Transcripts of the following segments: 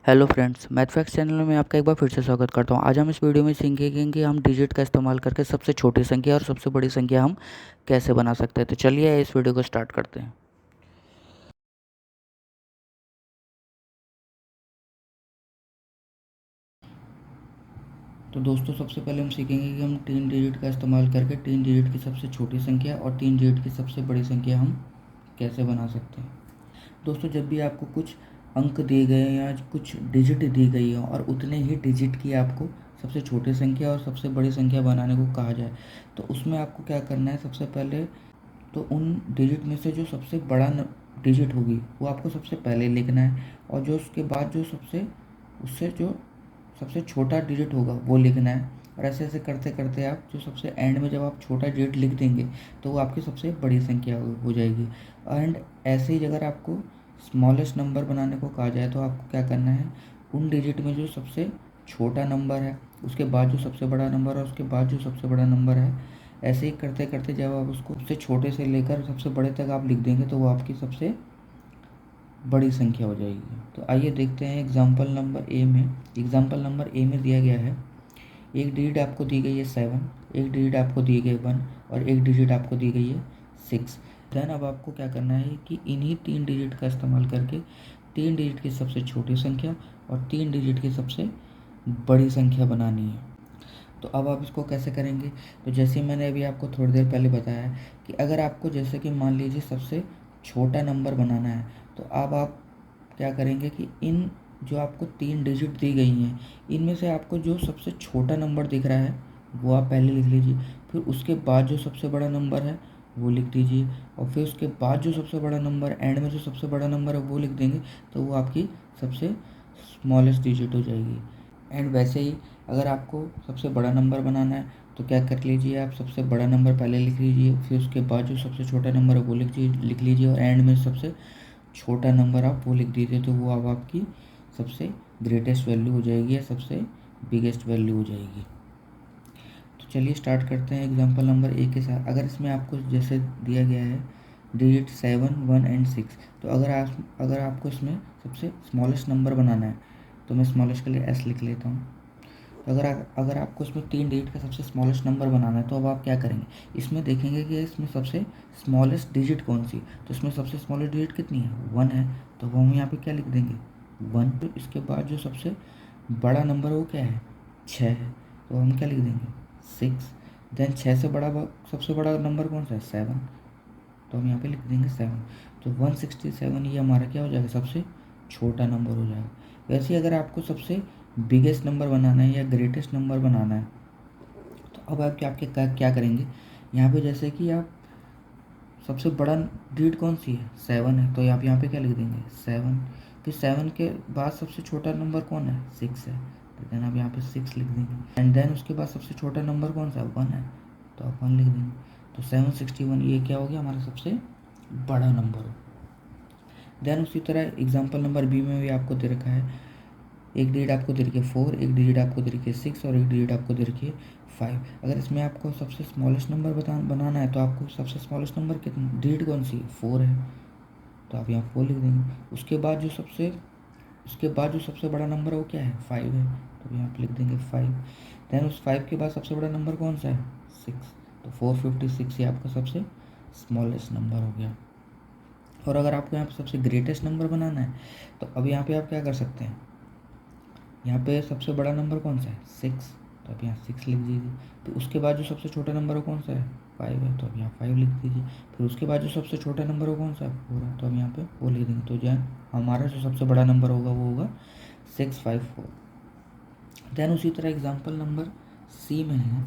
Hello friends, math facts channel में आपका एक बार फिर से स्वागत करता हूं। आज हम इस वीडियो में सीखेंगे कि हम डिजिट का इस्तेमाल करके सबसे छोटी संख्या और सबसे बड़ी संख्या हम कैसे बना सकते हैं। तो चलिए इस वीडियो को स्टार्ट करते हैं। तो दोस्तों, सबसे पहले हम सीखेंगे कि हम 3 डिजिट का इस्तेमाल करके 3 डिजिट की सबसे छोटी संख्या और 3 डिजिट की सबसे बड़ी संख्या हम कैसे बना सकते हैं। दोस्तों, जब भी आपको कुछ अंक दिए गए हैं या कुछ डिजिट दी गई हो और उतने ही डिजिट की आपको सबसे छोटी संख्या और सबसे बड़ी संख्या बनाने को कहा जाए, तो उसमें आपको क्या करना है। सबसे पहले तो उन डिजिट में से जो सबसे बड़ा डिजिट होगी वो आपको सबसे पहले लिखना है, और जो उसके बाद जो उससे जो सबसे छोटा डिजिट होगा वो लिखना है। और ऐसे ऐसे करते करते आप जो सबसे एंड में जब आप छोटा डिजिट लिख देंगे तो वो आपकी सबसे बड़ी संख्या हो जाएगी। एंड ऐसे ही अगर आपको स्मॉलेस्ट नंबर बनाने को कहा जाए तो आपको क्या करना है, उन डिजिट में जो सबसे छोटा नंबर है उसके बाद जो सबसे बड़ा नंबर है उसके बाद जो सबसे बड़ा नंबर है, ऐसे ही करते करते जब आप उसको सबसे छोटे से लेकर सबसे बड़े तक आप लिख देंगे तो वो आपकी सबसे बड़ी संख्या हो जाएगी। तो आइए देखते हैं एग्जाम्पल नंबर ए में दिया गया है, एक डिजिट आपको दी गई है 7, एक डिजिट आपको दी गई 1 और एक डिजिट आपको दी गई है 6। देन अब आपको क्या करना है कि इन्हीं 3 डिजिट का इस्तेमाल करके 3 डिजिट की सबसे छोटी संख्या और 3 डिजिट की सबसे बड़ी संख्या बनानी है। तो अब आप इसको कैसे करेंगे। तो जैसे मैंने अभी आपको थोड़ी देर पहले बताया कि अगर आपको जैसे कि मान लीजिए सबसे छोटा नंबर बनाना है, तो अब आप क्या करेंगे कि इन जो आपको 3 डिजिट दी गई हैं इनमें से आपको जो सबसे छोटा नंबर दिख रहा है वो आप पहले लिख लीजिए। फिर उसके बाद जो सबसे बड़ा नंबर है वो लिख दीजिए, और फिर उसके बाद जो सबसे बड़ा नंबर एंड में जो सबसे बड़ा नंबर है वो लिख देंगे, तो वो आपकी सबसे स्मॉलेस्ट डिजिट हो जाएगी। एंड वैसे ही अगर आपको सबसे बड़ा नंबर बनाना है तो क्या कर लीजिए, आप सबसे बड़ा नंबर पहले लिख लीजिए, फिर उसके बाद जो सबसे छोटा नंबर है वो लिख लीजिए, और एंड में सबसे छोटा नंबर आप वो लिख दीजिए। तो वो अब आपकी सबसे ग्रेटेस्ट वैल्यू हो जाएगी या सबसे बिगेस्ट वैल्यू हो जाएगी। तो चलिए स्टार्ट करते हैं एग्जांपल नंबर ए के साथ। अगर इसमें आपको जैसे दिया गया है डिजिट 7, 1 एंड 6, तो अगर आपको इसमें सबसे स्मॉलेस्ट नंबर बनाना है तो मैं स्मॉलेस्ट के लिए एस लिख लेता हूँ। तो अगर आपको इसमें 3 डिजिट का सबसे स्मॉलेस्ट नंबर बनाना है तो अब आप क्या करेंगे, इसमें देखेंगे कि इसमें सबसे स्मॉलेस्ट डिजिट कौन सी। तो इसमें सबसे स्मॉलेस्ट डिजिट कितनी है, 1 है, तो वो हम यहाँ पे क्या लिख देंगे 1। तो इसके बाद जो सबसे बड़ा नंबर वो क्या है, 6 है, तो हम क्या लिख देंगे 6। देन 6 से सबसे बड़ा नंबर कौन सा है, 7, तो हम यहाँ पे लिख देंगे 7। तो 167 ये हमारा क्या हो जाएगा, सबसे छोटा नंबर हो जाएगा। वैसे ही अगर आपको सबसे बिगेस्ट नंबर बनाना है या ग्रेटेस्ट नंबर बनाना है तो अब आप क्या करेंगे, यहाँ पे जैसे कि आप सबसे बड़ा डिजिट कौन सी है, 7 है, तो आप यहाँ पे क्या लिख देंगे 7। फिर 7 के बाद सबसे छोटा नंबर कौन है, 6 है, तो देन आप यहाँ पे 6 लिख देंगे। एंड देन उसके बाद सबसे छोटा नंबर कौन सा है, 1 है, तो आप 1 लिख देंगे। तो 761 ये क्या हो गया, हमारा सबसे बड़ा नंबर हो। देन उसी तरह एग्जांपल नंबर बी में भी आपको दे रखा है, एक डिजिट आपको दे रखी है 4, एक डिजिट आपको दे रखी है 6 और एक डिजिट आपको दे रखी है 5। अगर इसमें आपको सबसे स्मॉलेस्ट नंबर बनाना है तो आपको सबसे स्मॉलेस्ट नंबर कितना डिजिट कौन सी 4 है, तो आप यहाँ 4 लिख देंगे। उसके बाद जो सबसे बड़ा नंबर है वो क्या है, 5 है, तो यहाँ पे लिख देंगे 5। देन उस 5 के बाद सबसे बड़ा नंबर कौन सा है, 6, तो 456 ये आपका सबसे स्मॉलेस्ट नंबर हो गया। और अगर आपको यहाँ पे सबसे ग्रेटेस्ट नंबर बनाना है तो अब यहाँ पे आप क्या कर सकते हैं, यहाँ पे सबसे बड़ा नंबर कौन सा है, 6, तो अब यहाँ 6 लिख दीजिए। फिर उसके बाद जो सबसे छोटा नंबर हो कौन सा है, 5 है, तो अब यहाँ 5 लिख दीजिए। फिर उसके बाद जो सबसे छोटा नंबर हो कौन सा है, 4 है, तो अब यहाँ पे 4 लिख देंगे। तो जो हमारा जो सबसे बड़ा नंबर होगा वो होगा 654। देन उसी तरह एग्जाम्पल नंबर सी में है,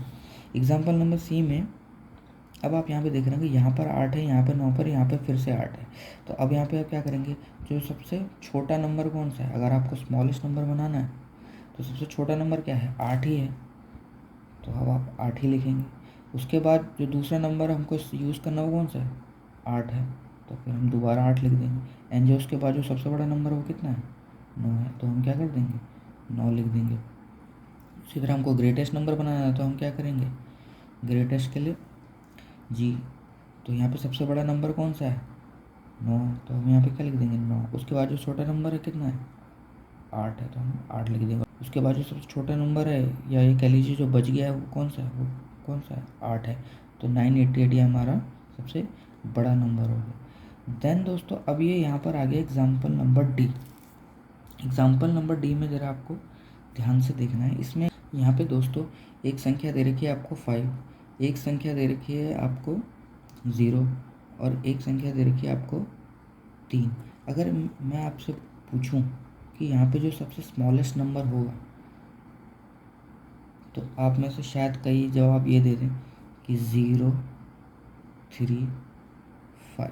एग्जाम्पल नंबर सी में अब आप यहाँ पे देख रहे हैं कि यहाँ पर 8 है, यहाँ पर 9 पर, यहाँ पे फिर से 8 है। तो अब यहाँ पे आप क्या करेंगे, जो सबसे छोटा नंबर कौन सा है, अगर आपको स्मॉलेस्ट नंबर बनाना है तो सबसे छोटा नंबर क्या है, 8 ही है, तो अब आप 8 ही लिखेंगे। उसके बाद जो दूसरा नंबर हमको यूज़ करना वो कौन सा है, 8 है, तो फिर हम दोबारा 8 लिख देंगे। एंड जो उसके बाद जो सबसे बड़ा नंबर वो कितना है, 9 है, तो हम क्या कर देंगे 9 लिख देंगे। उसी तरह हमको ग्रेटेस्ट नंबर बनाना है तो हम क्या करेंगे, ग्रेटेस्ट के लिए जी, तो यहाँ पे सबसे बड़ा नंबर कौन सा है, 9, तो हम यहाँ पे क्या लिख देंगे 9। उसके बाद जो छोटा नंबर है कितना है 8 है तो हम 8 लिख देंगे। उसके बाद जो सबसे छोटा नंबर है या ये कह लीजिए जो बच गया है वो कौन सा है, वो कौन सा है, 8 है। तो 988 ये हमारा सबसे बड़ा नंबर हो गया। देन दोस्तों अब ये यहाँ पर आ गया example number D. Example number D में ज़रा आपको ध्यान से देखना है। इसमें यहाँ पे दोस्तों एक संख्या दे रखी है आपको 5, एक संख्या दे रखी है आपको 0 और एक संख्या दे रखी है आपको 3। अगर मैं आपसे पूछूं कि यहाँ पे जो सबसे स्मॉलेस्ट नंबर होगा तो आप में से शायद कई जवाब ये दे दें कि 0, 3, 5।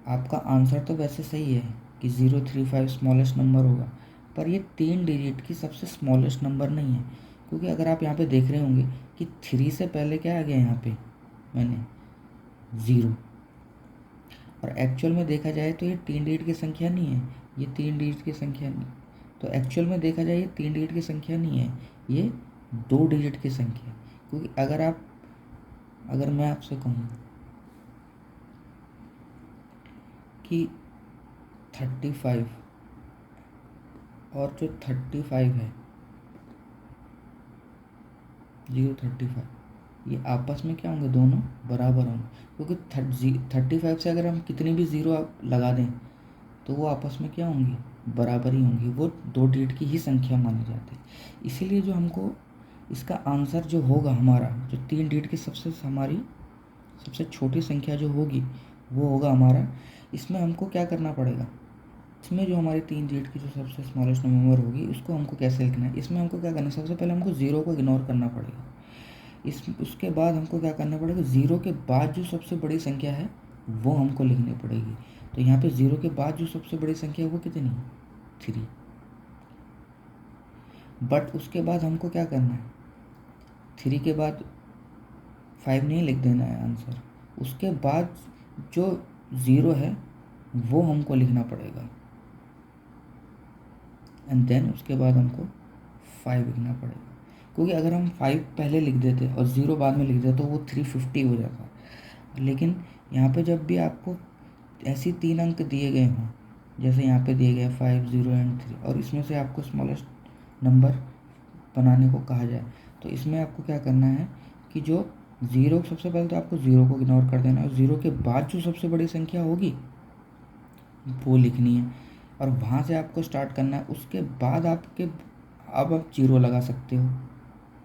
आपका आंसर तो वैसे सही है कि 0, 3, 5 स्मॉलेस्ट नंबर होगा, पर ये 3 डिजिट की सबसे स्मॉलेस्ट नंबर नहीं है। क्योंकि अगर आप यहाँ पे देख रहे होंगे कि 3 से पहले क्या आ गया यहाँ पे मैंने 0, और एक्चुअल में देखा जाए तो ये 3 डिजिट की संख्या नहीं है, ये 3 डिजिट की संख्या नहीं। तो एक्चुअल में देखा जाए ये 3 डिजिट की संख्या नहीं है, ये 2 डिजिट की संख्या है। क्योंकि अगर मैं आपसे कहूँ कि 35 और जो 35 है 035 ये आपस में क्या होंगे, दोनों बराबर होंगे। क्योंकि 35 से अगर हम कितनी भी ज़ीरो लगा दें तो वो आपस में क्या होंगी, बराबर ही होंगी, वो 2 डिजिट की ही संख्या मानी जाती है। इसीलिए जो हमको इसका आंसर जो होगा हमारा, जो 3 डिजिट की हमारी सबसे छोटी संख्या जो होगी वो होगा हमारा, इसमें हमको क्या करना पड़ेगा, इसमें जो हमारी 3 डिजिट की जो सबसे स्मॉलेस्ट नंबर होगी उसको हमको कैसे लिखना है। इसमें हमको क्या करना है, सबसे पहले हमको 0 को इग्नोर करना पड़ेगा। उसके बाद हमको क्या करना पड़ेगा, 0 के बाद जो सबसे बड़ी संख्या है वो हमको लिखनी पड़ेगी। तो यहाँ पे 0 के बाद जो सबसे बड़ी संख्या है वो कितनी है, 3। बट उसके बाद हमको क्या करना है, 3 के बाद 5 नहीं लिख देना है आंसर, उसके बाद जो 0 है वो हमको लिखना पड़ेगा, एंड देन उसके बाद हमको 5 लिखना पड़ेगा। क्योंकि अगर हम 5 पहले लिख देते और 0 बाद में लिख देते तो वो 350 हो जाता। लेकिन यहाँ पे जब भी आपको ऐसी 3 अंक दिए गए हों, जैसे यहाँ पे दिए गए 5, 0 एंड 3, और इसमें से आपको स्मॉलेस्ट नंबर बनाने को कहा जाए, तो इसमें आपको क्या करना है कि जो 0, सबसे पहले तो आपको 0 को इग्नोर कर देना है, और 0 के बाद जो सबसे बड़ी संख्या होगी वो लिखनी है, और वहाँ से आपको स्टार्ट करना है। उसके बाद अब आप 0 लगा सकते हो,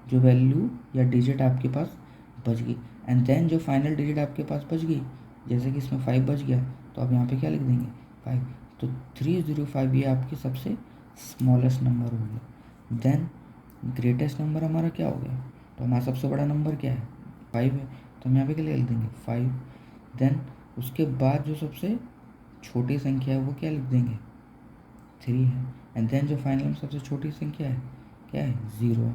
जो वैल्यू या डिजिट आपके पास बच गई, एंड देन जो फाइनल डिजिट आपके पास बच गई, जैसे कि इसमें 5 बच गया तो आप यहाँ पे क्या लिख देंगे, 5। तो 305 ये आपकी सबसे स्मॉलेस्ट नंबर हो गया। देन ग्रेटेस्ट नंबर हमारा क्या हो गया, तो हमारा सबसे बड़ा नंबर क्या है, 5 है, तो हम यहाँ पे क्या लिख देंगे, 5। देन उसके बाद जो सबसे छोटी संख्या है वो क्या लिख देंगे, 3 है, एंड देन जो फाइनल में सबसे छोटी संख्या है क्या है, 0 है,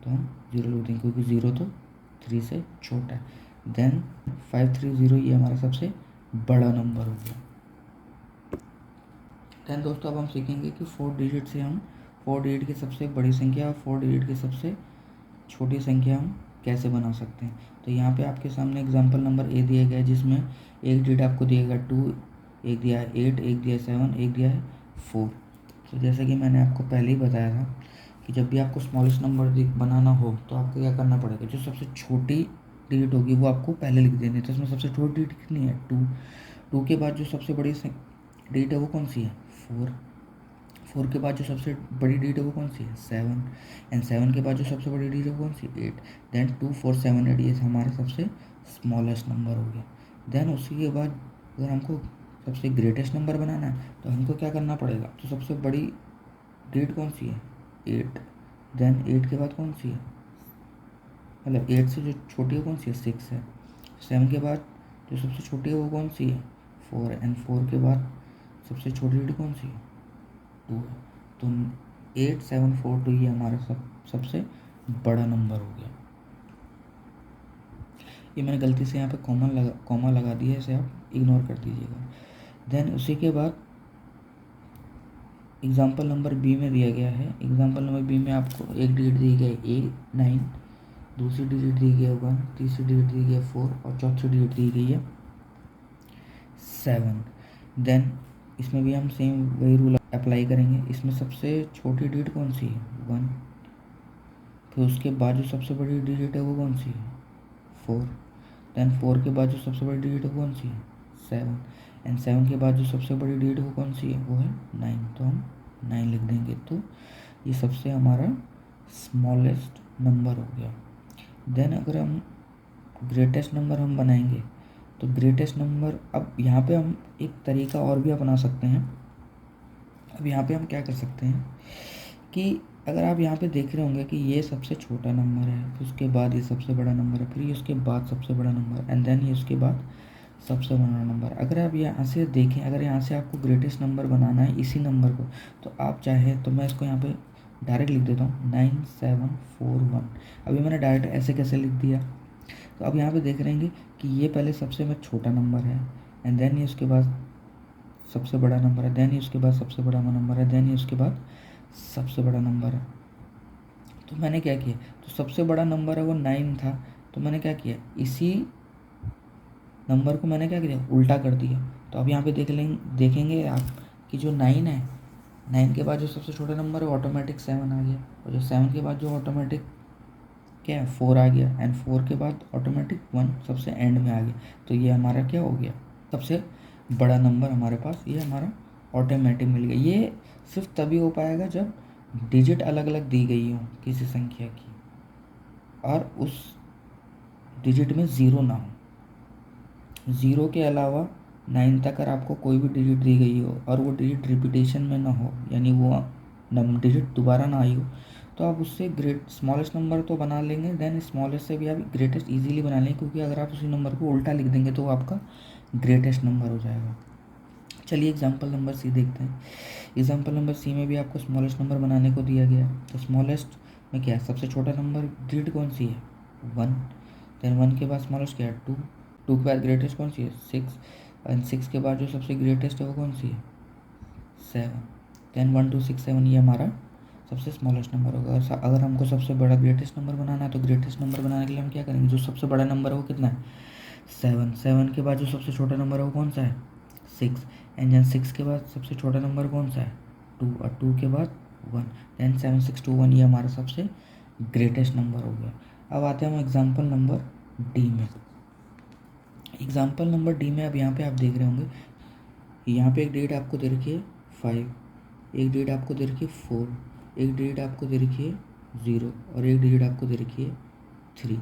तो हम 0 लिख देंगे क्योंकि 0 तो 3 से छोटा है। देन 530 ये हमारा सबसे बड़ा नंबर हो गया। देन दोस्तों अब हम सीखेंगे कि 4 डिजिट से हम 4 डिजिट की सबसे बड़ी संख्या और 4 डिजिट की सबसे छोटी संख्या हम कैसे बना सकते हैं। तो यहाँ पे आपके सामने एग्जांपल नंबर ए दिया गया है, जिसमें एक डिजिट आपको दिया गया 2, एक दिया है 8, एक दिया है 7, एक दिया है 4। तो जैसे कि मैंने आपको पहले ही बताया था कि जब भी आपको स्मॉलेस्ट नंबर बनाना हो तो आपको क्या करना पड़ेगा, जो सबसे छोटी डिजिट होगी वो आपको पहले लिख देनी है। तो इसमें सबसे छोटी डिजिट कितनी है, 2 के बाद जो सबसे बड़ी डिजिट है वो कौन सी है, 4 के बाद जो सबसे बड़ी डिजिट है वो कौन सी है, 7, एंड 7 के बाद जो सबसे बड़ी डिजिट है वो कौन सी, 8। देन 2, 4, 7, 8 ये हमारा सबसे स्मॉलेस्ट नंबर हो गया। देन उसी के बाद अगर हमको सबसे ग्रेटेस्ट नंबर बनाना है तो हमको क्या करना पड़ेगा, तो सबसे बड़ी डिजिट कौन सी है, 8। देन 8 के बाद कौन सी है, मतलब 8 से जो छोटी है कौन सी है, 6 है। 7 के बाद जो सबसे छोटी है वो कौन सी है, 4 है, एंड 4 के बाद सबसे छोटी डिजिट कौन सी है, 2 है। तो 8, 7, 4, 2 ये हमारा सबसे बड़ा नंबर हो गया। ये मैंने गलती से यहाँ पे कॉमा लगा दिया है, इसे आप इग्नोर कर दीजिएगा। देन उसी के बाद एग्जाम्पल नंबर बी में दिया गया है। एग्जाम्पल नंबर बी में आपको एक डिजिट दी गई है 9, दूसरी डिजिट दी गई है 1, तीसरी डिजिट दी गई है 4 और चौथी डिजिट दी गई है 7। देन इसमें भी हम सेम वही रूल अप्लाई करेंगे। इसमें सबसे छोटी डिजिट कौन सी है? 1। फिर उसके बाद जो सबसे बड़ी डिजिट है वो कौन सी है? 4। देन 4 के बाद जो सबसे बड़ी डिजिट है वो कौन सी है? 7। एंड 7 के बाद जो सबसे बड़ी डिजिट वो कौन सी है? वो है 9। तो हम 9 लिख देंगे। तो ये सबसे हमारा स्मॉलेस्ट नंबर हो गया। देन अगर हम ग्रेटेस्ट नंबर हम बनाएंगे तो ग्रेटेस्ट नंबर, अब यहाँ पे हम एक तरीका और भी अपना सकते हैं। अब यहाँ पे हम क्या कर सकते हैं कि अगर आप यहाँ पे देख रहे होंगे कि ये सबसे छोटा नंबर है, फिर उसके बाद ये सबसे बड़ा नंबर है, फिर ये उसके बाद सबसे बड़ा नंबर, एंड देन ये उसके बाद सबसे बड़ा नंबर। अगर आप यहाँ से देखें, अगर यहाँ से आपको ग्रेटेस्ट नंबर बनाना है इसी नंबर को, तो आप चाहे तो मैं इसको यहाँ पे डायरेक्ट लिख देता हूँ 9741। अभी मैंने डायरेक्ट ऐसे कैसे लिख दिया, तो अब यहाँ पे देख रहे हैं कि ये पहले सबसे में छोटा नंबर है, एंड देन ये उसके बाद सबसे बड़ा नंबर है, देन ये उसके बाद सबसे बड़ा नंबर है, देन ये उसके बाद सबसे बड़ा नंबर है। तो मैंने क्या किया, तो सबसे बड़ा नंबर है वो 9 था, तो मैंने क्या किया, इसी नंबर को मैंने क्या किया, उल्टा कर दिया। तो अब यहाँ पे देखेंगे आप कि जो 9 है, 9 के बाद जो सबसे छोटा नंबर है ऑटोमेटिक 7 आ गया, और जो 7 के बाद जो ऑटोमेटिक क्या है 4 आ गया, एंड 4 के बाद ऑटोमेटिक 1 सबसे एंड में आ गया। तो ये हमारा क्या हो गया, सबसे बड़ा नंबर हमारे पास ये हमारा ऑटोमेटिक मिल गया। ये सिर्फ तभी हो पाएगा जब डिजिट अलग अलग दी गई हो किसी संख्या की, और उस डिजिट में ज़ीरो ना हो। ज़ीरो के अलावा 9 तक अगर आपको कोई भी डिजिट दी गई हो और वो डिजिट रिपीटेशन में ना हो, यानी वो डिजिट दोबारा ना आई हो, तो आप उससे स्मॉलेस्ट नंबर तो बना लेंगे, देन स्मॉलेस्ट से भी आप ग्रेटेस्ट इजीली बना लेंगे, क्योंकि अगर आप उसी नंबर को उल्टा लिख देंगे तो वो आपका ग्रेटेस्ट नंबर हो जाएगा। चलिए एग्जांपल नंबर सी देखते हैं। एग्जांपल नंबर सी में भी आपको स्मॉलेस्ट नंबर बनाने को दिया गया। तो स्मॉलेस्ट में क्या है, सबसे छोटा नंबर डिजिट कौन सी है? 1। देन 1 के बाद स्मॉलेस्ट क्या है? 2। 2 के बाद ग्रेटेस्ट कौन सी है? 6। एंड 6 के बाद जो सबसे ग्रेटेस्ट है वो कौन सी है? 7। देन 1 2 6 7 ये हमारा सबसे स्मॉलेस्ट नंबर होगा। अगर हमको सबसे बड़ा ग्रेटेस्ट नंबर बनाना है, तो ग्रेटेस्ट नंबर बनाने के लिए हम क्या करेंगे, जो सबसे बड़ा नंबर है वो कितना है? 7। 7 के बाद जो सबसे छोटा नंबर है वो कौन सा है? 6। एंड देन 6 के बाद सबसे छोटा नंबर कौन सा है? 2, और 2 के बाद 1। देन 7 6 2 1 ये हमारा सबसे ग्रेटेस्ट नंबर हो गया। अब आते हैं हम एग्जाम्पल नंबर डी में। एग्जाम्पल नंबर डी में अब यहाँ पे आप देख रहे होंगे, यहाँ पे एक डेट आपको दे रखी है 5, एक डेट आपको दे रखी है 4, एक डिजिट आपको दे रखी है 0, और एक डिजिट आपको दे रखी है 3।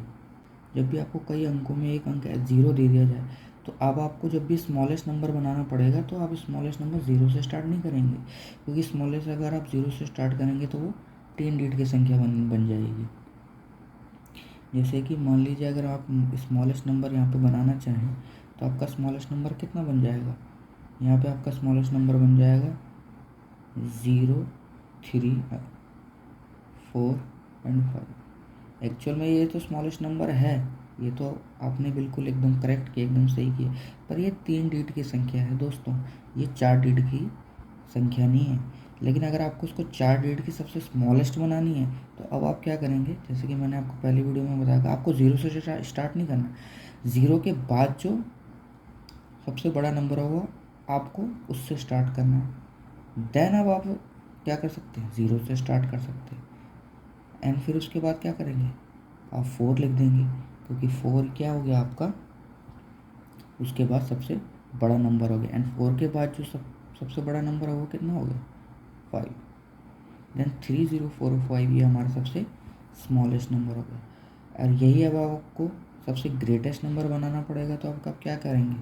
जब भी आपको कई अंकों में एक अंक 0 दे दिया जाए, तो अब आपको जब भी स्मॉलेस्ट नंबर बनाना पड़ेगा, तो आप स्मॉलेस्ट नंबर 0 से स्टार्ट नहीं करेंगे, क्योंकि स्मॉलेस्ट अगर आप 0 से स्टार्ट करेंगे तो वो 3 डिजिट की संख्या बन जाएगी। जैसे कि मान लीजिए अगर आप स्मॉलेस्ट नंबर यहाँ पे बनाना चाहें, तो आपका स्मॉलेस्ट नंबर कितना बन जाएगा, यहाँ पे आपका स्मॉलेस्ट नंबर बन जाएगा 0 3 4 एंड 5। एक्चुअल में ये तो स्मॉलेस्ट नंबर है, ये तो आपने बिल्कुल एकदम करेक्ट किया, एकदम सही किया, पर ये 3 डिजिट की संख्या है दोस्तों, ये 4 डिजिट की संख्या नहीं है। लेकिन अगर आपको उसको 4 डिजिट की सबसे स्मॉलेस्ट बनानी है, तो अब आप क्या करेंगे, जैसे कि मैंने आपको पहली वीडियो में बताया, आपको 0 से स्टार्ट नहीं करना, 0 के बाद जो सबसे बड़ा नंबर होगा आपको उससे स्टार्ट करना है। देन अब आप क्या कर सकते हैं, 0 से स्टार्ट कर सकते हैं, एंड फिर उसके बाद क्या करेंगे, आप 4 लिख देंगे, क्योंकि 4 क्या हो गया आपका, उसके बाद सबसे बड़ा नंबर हो गया, एंड 4 के बाद जो सबसे बड़ा नंबर है वो कितना हो गया, 5। देन 3 0 4 5 ये हमारा सबसे स्मॉलेस्ट नंबर हो गया। और यही अब आपको सबसे ग्रेटेस्ट नंबर बनाना पड़ेगा, तो आप क्या करेंगे,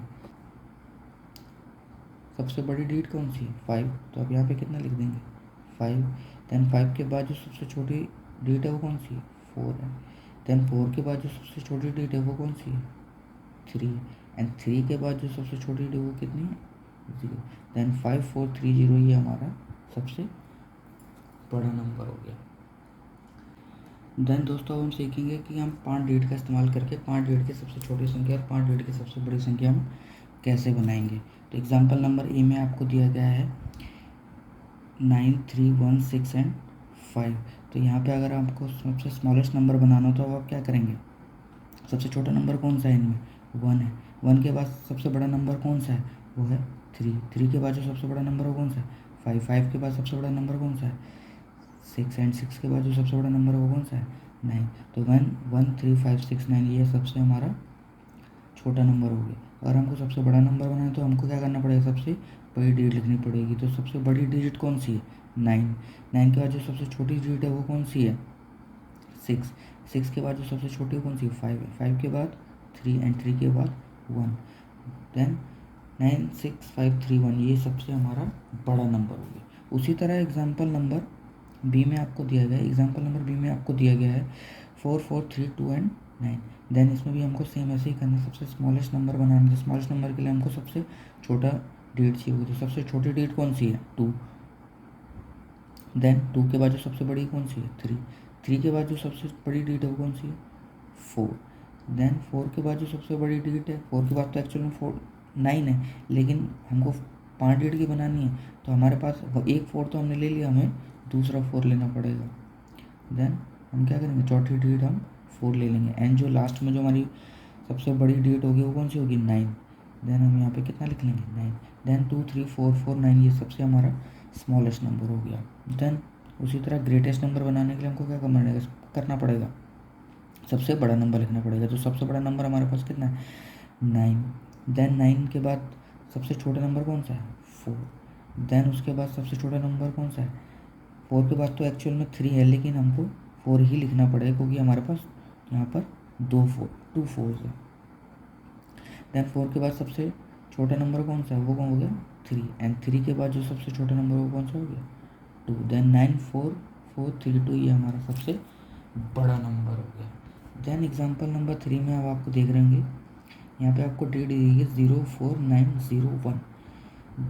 सबसे बड़ी डिजिट कौन सी है? 5, तो अब यहाँ पे कितना लिख देंगे, 5। देन 5 के बाद जो सबसे छोटी डिजिट है वो कौन सी है? 4 है। देन 4 के बाद जो सबसे छोटी डिजिट है वो कौन सी है? 3। एंड 3 के बाद जो सबसे छोटी डिजिट है वो कितनी है? 0। देन 5 4 3 0 ये हमारा सबसे बड़ा नंबर हो गया। देन दोस्तों हम सीखेंगे कि हम 5 डिजिट का इस्तेमाल करके 5 डिजिट की सबसे छोटी संख्या और 5 डिजिट की सबसे बड़ी संख्या हम कैसे बनाएंगे। तो एग्जाम्पल नंबर ए में आपको दिया गया है 9 3 1 6 एंड 5। तो यहाँ पे अगर आपको सबसे स्मॉलेस्ट नंबर बनाना हो, तो आप क्या करेंगे, सबसे छोटा नंबर कौन सा है इनमें? 1 है। 1 के बाद सबसे बड़ा नंबर कौन सा है? वो है 3 के बाद जो सबसे बड़ा नंबर वो कौन सा है? 5 के बाद सबसे बड़ा नंबर कौन सा है? 6 एंड 6 के बाद जो सबसे बड़ा नंबर है वो कौन सा है? 9। तो 1 1 3 5 6 9 ये सबसे हमारा छोटा नंबर हो गया। अगर हमको सबसे बड़ा नंबर बनाना है तो हमको क्या करना पड़ेगा? सबसे बड़ी डिजिट लिखनी पड़ेगी। तो सबसे बड़ी डिजिट कौन सी है? 9। 9 के बाद जो सबसे छोटी डिजिट है वो कौन सी है? 6। 6 के बाद जो सबसे छोटी है कौन सी है? 5 है। 5 के बाद 3 एंड 3 के बाद 1। देन 9 6 5 3 1 ये सबसे हमारा बड़ा नंबर हो गया। उसी तरह एग्जाम्पल नंबर बी में आपको दिया गया है। एग्जाम्पल नंबर बी में आपको दिया गया है 4 4 3 2 एंड 9। देन इसमें भी हमको सेम ऐसे ही करना है। सबसे स्मॉलेस्ट नंबर बनाना है। स्मॉलेस्ट नंबर के लिए हमको सबसे छोटा डिजिट चाहिए होगी। तो सबसे छोटी डिजिट कौन सी है? 2। देन 2 के बाद जो सबसे बड़ी कौन सी है? 3। 3 के बाद जो सबसे बड़ी डिजिट है वो कौन सी है? 4। देन 4 के बाद जो सबसे बड़ी डिजिट है, 4 के बाद तो एक्चुअल में 9 है, लेकिन हमको 5 डिजिट की बनानी है। तो हमारे पास एक 4 तो हमने ले लिया, हमें दूसरा 4 लेना पड़ेगा। देन हम क्या करेंगे? चौथी डिजिट हम 4 ले लेंगे एंड जो लास्ट में जो हमारी सबसे बड़ी डिजिट होगी वो कौन सी होगी? 9। देन हम यहाँ पे कितना लिख लेंगे? 9। देन 2 3 4 4 9 ये सबसे हमारा स्मॉलेस्ट नंबर हो गया। देन उसी तरह ग्रेटेस्ट नंबर बनाने के लिए हमको क्या करना पड़ेगा? सबसे बड़ा नंबर लिखना पड़ेगा। तो सबसे बड़ा नंबर हमारे पास कितना है? 9। देन 9 के बाद सबसे छोटा नंबर कौन सा है? 4। देन उसके बाद सबसे छोटा नंबर कौन सा है? 4 के बाद तो एक्चुअल में 3 है, लेकिन हमको 4 ही लिखना पड़ेगा क्योंकि हमारे पास यहाँ पर 2 4 है। देन 4 के बाद सबसे छोटा नंबर कौन सा है? वो कौन हो गया? 3 एंड 3 के बाद जो सबसे छोटा नंबर वो कौन सा हो गया? 2। देन 9 4 4 3 2 ये हमारा सबसे बड़ा नंबर हो गया। देन एग्जाम्पल नंबर 3 में अब आपको देख रहे होंगे यहाँ पे आपको डेट दी गई है 04901।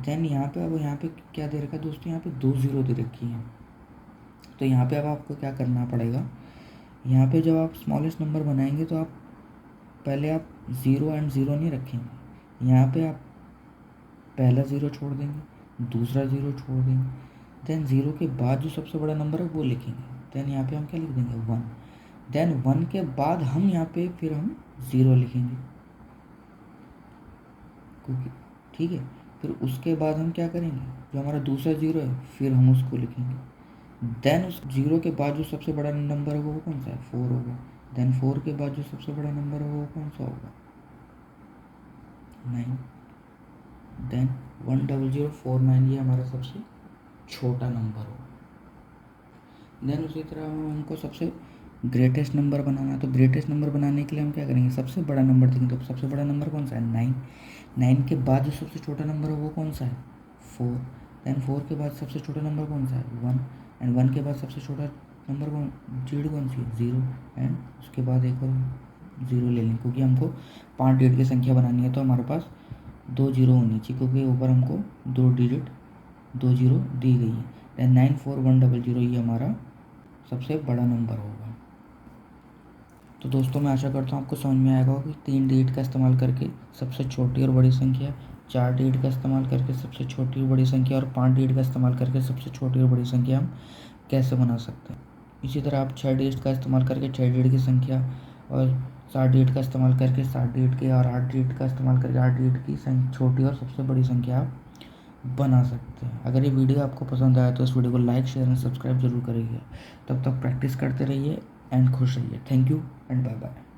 देन यहाँ पे क्या दे रखा है दोस्तों? यहाँ पे 2 0 दे रखी है। तो यहाँ पे अब आपको क्या करना पड़ेगा? यहाँ पे जब आप स्मॉलेस्ट नंबर बनाएंगे तो आप पहले आप 0 एंड 0 नहीं रखेंगे। यहाँ पे आप पहला 0 छोड़ देंगे, दूसरा 0 छोड़ देंगे, देन 0 के बाद जो सबसे बड़ा नंबर है वो लिखेंगे। देन यहाँ पे हम क्या लिख देंगे? 1। देन 1 के बाद हम यहाँ पे फिर हम 0 लिखेंगे, क्योंकि ठीक है। फिर उसके बाद हम क्या करेंगे? जो हमारा दूसरा 0 है फिर हम उसको लिखेंगे। देन उस 0 के बाद जो सबसे बड़ा नंबर होगा वो कौन सा है? 4 होगा। देन 4 के बाद जो सबसे बड़ा नंबर होगा वो कौन सा होगा? 9। देन 10049 ये हमारा सबसे छोटा नंबर होगा। देन उसी तरह हमको सबसे ग्रेटेस्ट नंबर बनाना है। तो ग्रेटेस्ट नंबर बनाने के लिए हम क्या करेंगे? सबसे बड़ा नंबर देखेंगे। तो सबसे बड़ा नंबर कौन सा है? 9। 9 के बाद जो सबसे छोटा नंबर है वो कौन सा है? 4। देन 4 के बाद सबसे छोटा नंबर कौन सा है? 1 एंड 1 के बाद सबसे छोटा नंबर डिजिट कौन सी है? 0 एंड उसके बाद एक और 0 ले लेंगे, क्योंकि हमको 5 डिजिट की संख्या बनानी है तो हमारे पास 2 0 होनी चाहिए, क्योंकि ऊपर हमको 2 डिजिट 2 0 दी गई है। देन 94100 ये हमारा सबसे बड़ा नंबर होगा। तो दोस्तों मैं आशा करता हूँ आपको समझ में आएगा कि 3 डिजिट का इस्तेमाल करके सबसे छोटी और बड़ी संख्या, 4 डिजिट का इस्तेमाल करके सबसे छोटी और बड़ी संख्या और 5 डिजिट का इस्तेमाल करके सबसे छोटी और बड़ी संख्या हम कैसे बना सकते हैं। इसी तरह आप 6 डिजिट का इस्तेमाल करके 6 डिजिट की संख्या और 7 डिजिट का इस्तेमाल करके 7 डिजिट के और 8 डिजिट का इस्तेमाल करके 8 डिजिट की छोटी और सबसे बड़ी संख्या आप बना सकते हैं। अगर ये वीडियो आपको पसंद आया तो इस वीडियो को लाइक शेयर एंड सब्सक्राइब जरूर करिएगा। तब तक प्रैक्टिस करते रहिए एंड खुश रहिए। Thank you and bye bye.